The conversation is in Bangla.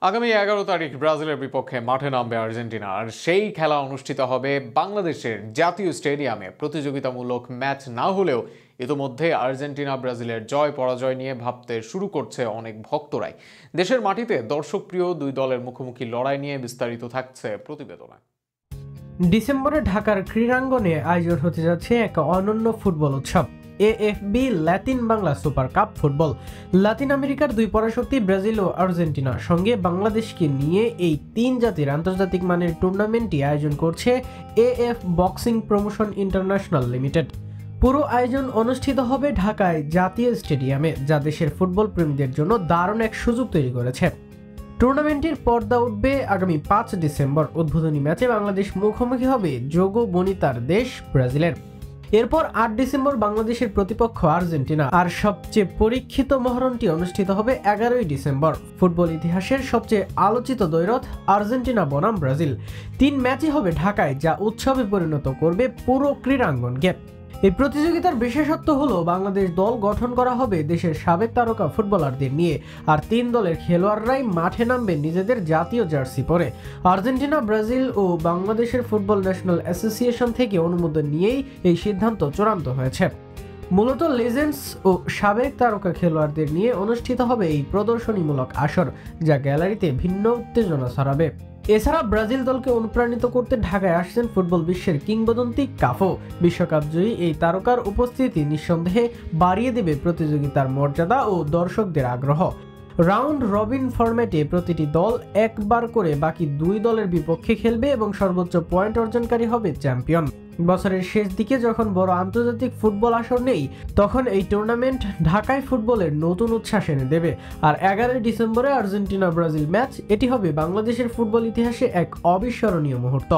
আগামী ১১ তারিখ ব্রাজিলের বিপক্ষে মাঠে নামবে আর্জেন্টিনা। আর সেই খেলা অনুষ্ঠিত হবে বাংলাদেশের জাতীয় স্টেডিয়ামে। প্রতিযোগিতামূলক ম্যাচ না হলেও ইতোমধ্যে আর্জেন্টিনা ব্রাজিলের জয় পরাজয় নিয়ে ভাবতে শুরু করছে অনেক ভক্তরাই। দেশের মাটিতে দর্শকপ্রিয় দুই দলের মুখোমুখি লড়াই নিয়ে বিস্তারিত থাকছে প্রতিবেদনে। ডিসেম্বরে ঢাকার ক্রীড়াঙ্গনে আয়োজন হতে যাচ্ছে এক অনন্য ফুটবল উৎসব, AFB Latin Bangla super cup football. Latin আমেরিকার দুই পরাশক্তি ব্রাজিল ও আর্জেন্টিনার সঙ্গে বাংলাদেশকে নিয়ে এই তিন জাতির আন্তর্জাতিক মানের টুর্নামেন্টটি আয়োজন করছে AF boxing promotion international limited. পুরো আয়োজন অনুষ্ঠিত হবে ঢাকায় জাতীয় স্টেডিয়ামে, যা দেশের ফুটবল প্রেমীদের জন্য দারুণ এক সুযোগ তৈরি করেছে। টুর্নামেন্টের পর্দা উঠবে আগামী 5 ডিসেম্বর। উদ্বোধনী ম্যাচে বাংলাদেশ মুখোমুখি হবে যোগ বনিতার দেশ ব্রাজিলের। এরপর 8 ডিসেম্বর বাংলাদেশের প্রতিপক্ষ আর্জেন্টিনা। আর সবচেয়ে পরীক্ষিত মহরণটি অনুষ্ঠিত হবে 11 ডিসেম্বর। ফুটবল ইতিহাসের সবচেয়ে আলোচিত দ্বৈরথ আর্জেন্টিনা বনাম ব্রাজিল। 3 ম্যাচই হবে ঢাকায়, যা উৎসবে পরিণত করবে পুরো ক্রীড়াঙ্গনকে। এই প্রতিযোগিতার বিশেষত্ব হলো বাংলাদেশ দল গঠন করা হবে দেশের সাবেক তারকা ফুটবলারদের নিয়ে, আর 3 দলের খেলোয়াড়রাই মাঠে নামবে নিজেদের জাতীয় জার্সি পরে। আর্জেন্টিনা, ব্রাজিল ও বাংলাদেশের ফুটবল ন্যাশনাল অ্যাসোসিয়েশন থেকে অনুমোদন নিয়েই এই সিদ্ধান্ত চূড়ান্ত হয়েছে। মূলত লেজেন্ডস ও সাবেক তারকা খেলোয়াড়দের নিয়ে অনুষ্ঠিত হবে এই প্রদর্শনীমূলক আসর, যা গ্যালারিতে ভিন্ন উত্তেজনা ছড়াবে। এছাড়া ব্রাজিল দলকে অনুপ্রাণিত করতে ঢাকায় আসছেন ফুটবল বিশ্বের কিংবদন্তি কাফো। বিশ্বকাপ জয়ী এই তারকার উপস্থিতি নিঃসন্দেহে বাড়িয়ে দেবে প্রতিযোগিতার মর্যাদা ও দর্শকদের আগ্রহ। রাউন্ড রবিন ফরম্যাটে প্রতিটি দল একবার করে বাকি 2 দলের বিপক্ষে খেলবে এবং সর্বোচ্চ পয়েন্ট অর্জনকারী হবে চ্যাম্পিয়ন। বছরের শেষ দিকে যখন বড় আন্তর্জাতিক ফুটবল আসর নেই, তখন এই টুর্নামেন্ট ঢাকায় ফুটবলের নতুন উচ্ছ্বাস এনে দেবে। আর 11 ডিসেম্বরে আর্জেন্টিনা ব্রাজিল ম্যাচ, এটি হবে বাংলাদেশের ফুটবল ইতিহাসে এক অবিস্মরণীয় মুহূর্ত।